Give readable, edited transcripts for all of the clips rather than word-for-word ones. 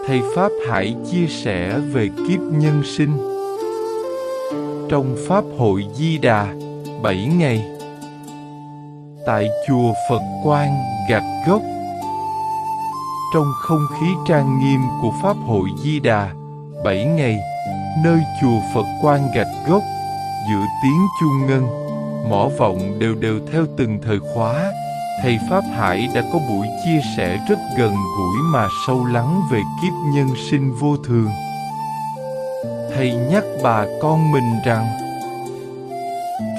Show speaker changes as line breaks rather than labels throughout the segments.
thầy Pháp Hải chia sẻ về kiếp nhân sinh. Trong Pháp hội Di Đà, 7 ngày. Tại chùa Phật Quang, Gạch Gốc. Trong không khí trang nghiêm của Pháp hội Di Đà, 7 ngày, nơi chùa Phật Quang Gạch Gốc, giữa tiếng chuông ngân, mõ vọng đều đều theo từng thời khóa, thầy Pháp Hải đã có buổi chia sẻ rất gần gũi mà sâu lắng về kiếp nhân sinh vô thường. Thầy nhắc bà con mình rằng,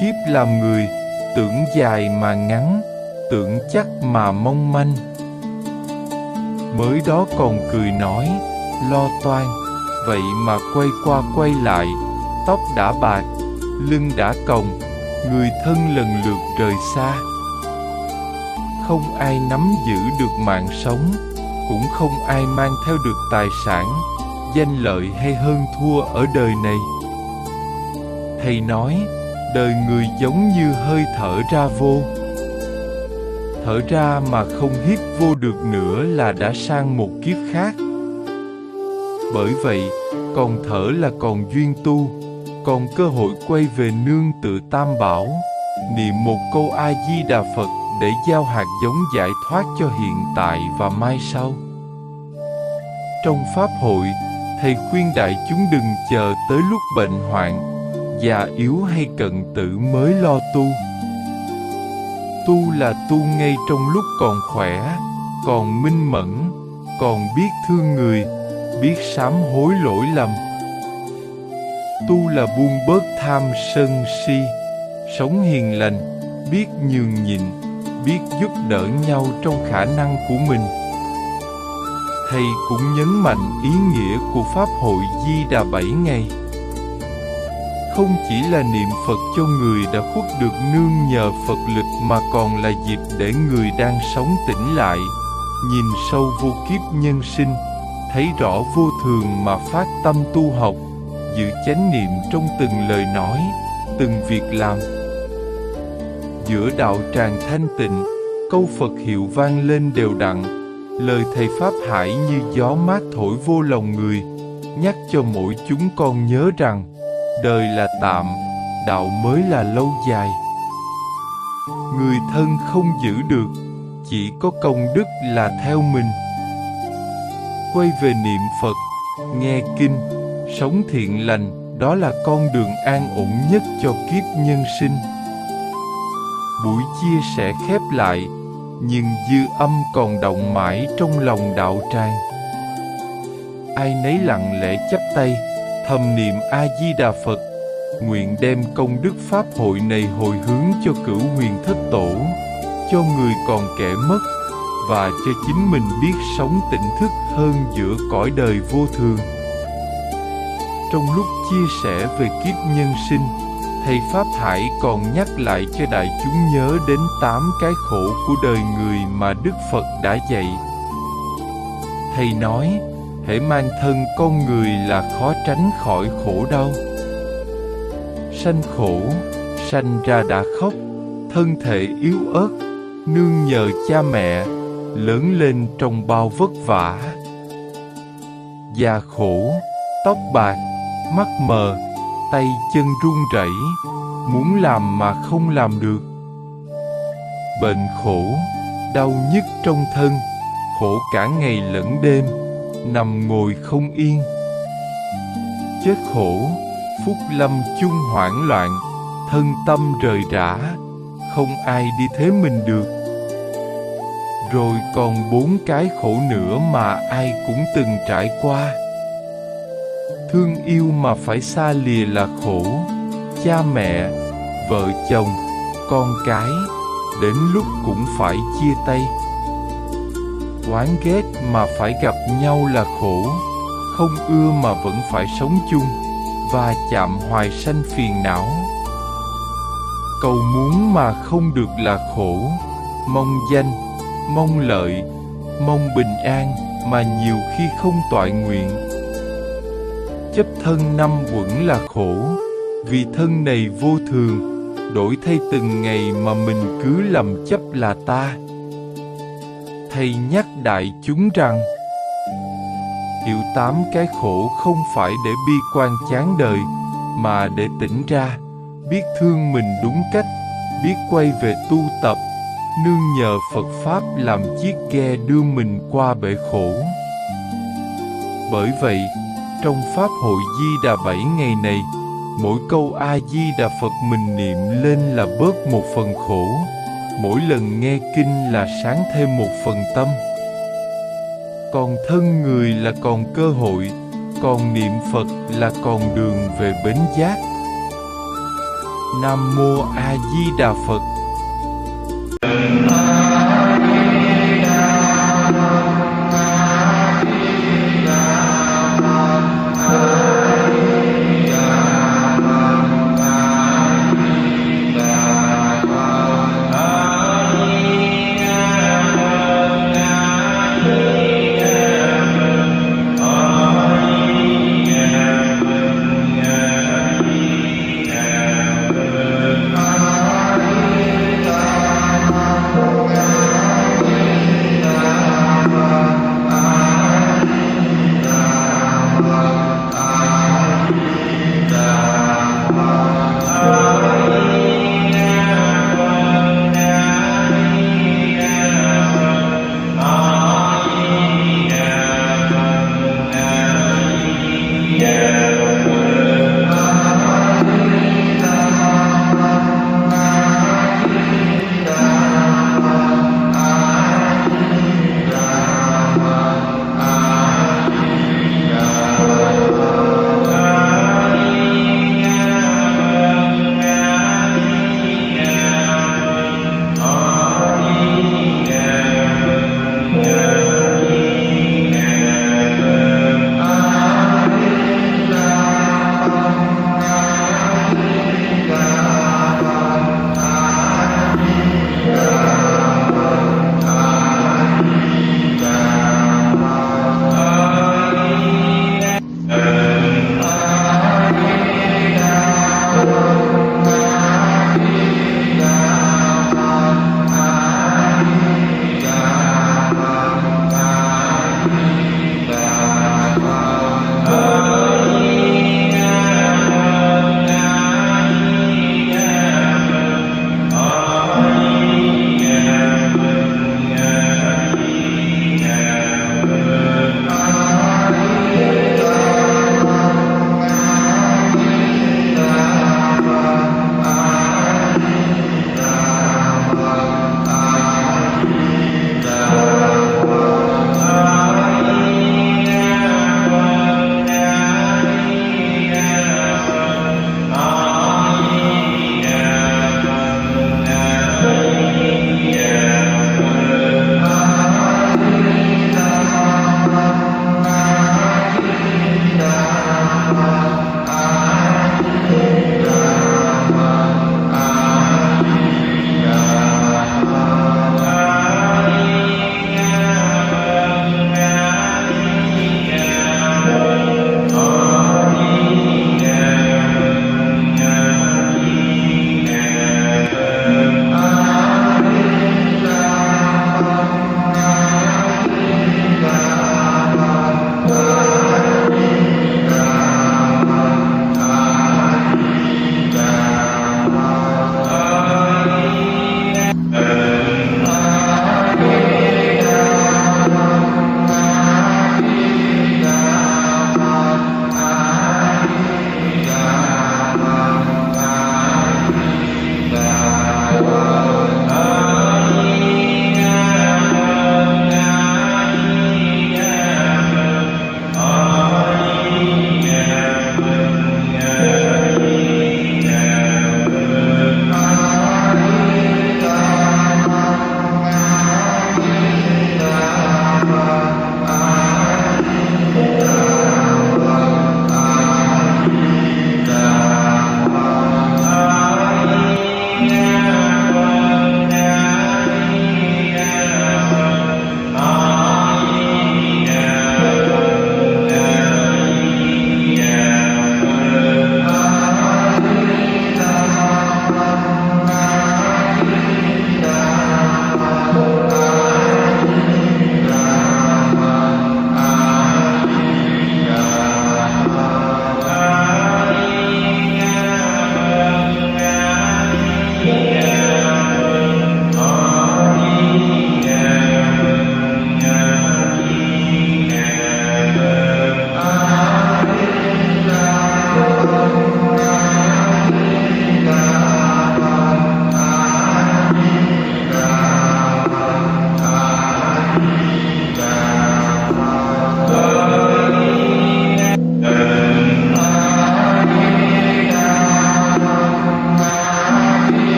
kiếp làm người, tưởng dài mà ngắn, tưởng chắc mà mong manh. Mới đó còn cười nói, lo toan, vậy mà quay qua quay lại, tóc đã bạc, lưng đã còng, người thân lần lượt rời xa. Không ai nắm giữ được mạng sống, cũng không ai mang theo được tài sản, danh lợi hay hơn thua ở đời này. Thầy nói, đời người giống như hơi thở ra vô. Thở ra mà không hít vô được nữa là đã sang một kiếp khác. Bởi vậy, còn thở là còn duyên tu, còn cơ hội quay về nương tựa Tam Bảo, niệm một câu A-di-đà Phật để gieo hạt giống giải thoát cho hiện tại và mai sau. Trong Pháp hội, thầy khuyên đại chúng đừng chờ tới lúc bệnh hoạn, già yếu hay cận tử mới lo tu. Tu là tu ngay trong lúc còn khỏe, còn minh mẫn, còn biết thương người, biết sám hối lỗi lầm. Tu là buông bớt tham sân si, sống hiền lành, biết nhường nhịn, biết giúp đỡ nhau trong khả năng của mình. Thầy cũng nhấn mạnh ý nghĩa của Pháp hội Di Đà 7 ngày. Không chỉ là niệm Phật cho người đã khuất được nương nhờ Phật lực mà còn là dịp để người đang sống tỉnh lại, nhìn sâu vô kiếp nhân sinh, thấy rõ vô thường mà phát tâm tu học, giữ chánh niệm trong từng lời nói, từng việc làm. Giữa đạo tràng thanh tịnh, câu Phật hiệu vang lên đều đặn, lời thầy Pháp Hải như gió mát thổi vô lòng người, nhắc cho mỗi chúng con nhớ rằng, đời là tạm, đạo mới là lâu dài. Người thân không giữ được, chỉ có công đức là theo mình. Quay về niệm Phật, nghe kinh, sống thiện lành, đó là con đường an ổn nhất cho kiếp nhân sinh. Buổi chia sẻ khép lại, nhưng dư âm còn động mãi trong lòng đạo tràng. Ai nấy lặng lẽ chắp tay, thầm niệm A-di-đà Phật, nguyện đem công đức Pháp hội này hồi hướng cho cửu huyền thất tổ, cho người còn kẻ mất, và cho chính mình biết sống tỉnh thức hơn giữa cõi đời vô thường. Trong lúc chia sẻ về kiếp nhân sinh, thầy Pháp Hải còn nhắc lại cho đại chúng nhớ đến 8 cái khổ của đời người mà Đức Phật đã dạy. Thầy nói, hễ mang thân con người là khó tránh khỏi khổ đau. Sanh khổ, sanh ra đã khóc, thân thể yếu ớt, nương nhờ cha mẹ, lớn lên trong bao vất vả. Già khổ, tóc bạc, mắt mờ, tay chân run rẩy, muốn làm mà không làm được. Bệnh khổ, đau nhức trong thân, khổ cả ngày lẫn đêm, nằm ngồi không yên. Chết khổ, phúc lâm chung hoảng loạn, thân tâm rời rã, không ai đi thế mình được. Rồi còn 4 cái khổ nữa mà ai cũng từng trải qua. Thương yêu mà phải xa lìa là khổ, cha mẹ, vợ chồng, con cái, đến lúc cũng phải chia tay. Oán ghét mà phải gặp nhau là khổ, không ưa mà vẫn phải sống chung, và chạm hoài sanh phiền não. Cầu muốn mà không được là khổ, mong danh, mong lợi, mong bình an mà nhiều khi không toại nguyện. Chấp thân 5 uẩn là khổ, vì thân này vô thường, đổi thay từng ngày mà mình cứ lầm chấp là ta. Thầy nhắc đại chúng rằng, hiểu 8 cái khổ không phải để bi quan chán đời, mà để tỉnh ra, biết thương mình đúng cách, biết quay về tu tập, nương nhờ Phật Pháp làm chiếc ghe đưa mình qua bể khổ. Bởi vậy, trong Pháp hội Di Đà 7 ngày này, mỗi câu A-di-đà Phật mình niệm lên là bớt một phần khổ, mỗi lần nghe kinh là sáng thêm một phần tâm. Còn thân người là còn cơ hội, còn niệm Phật là còn đường về bến giác. Nam Mô A Di Đà Phật.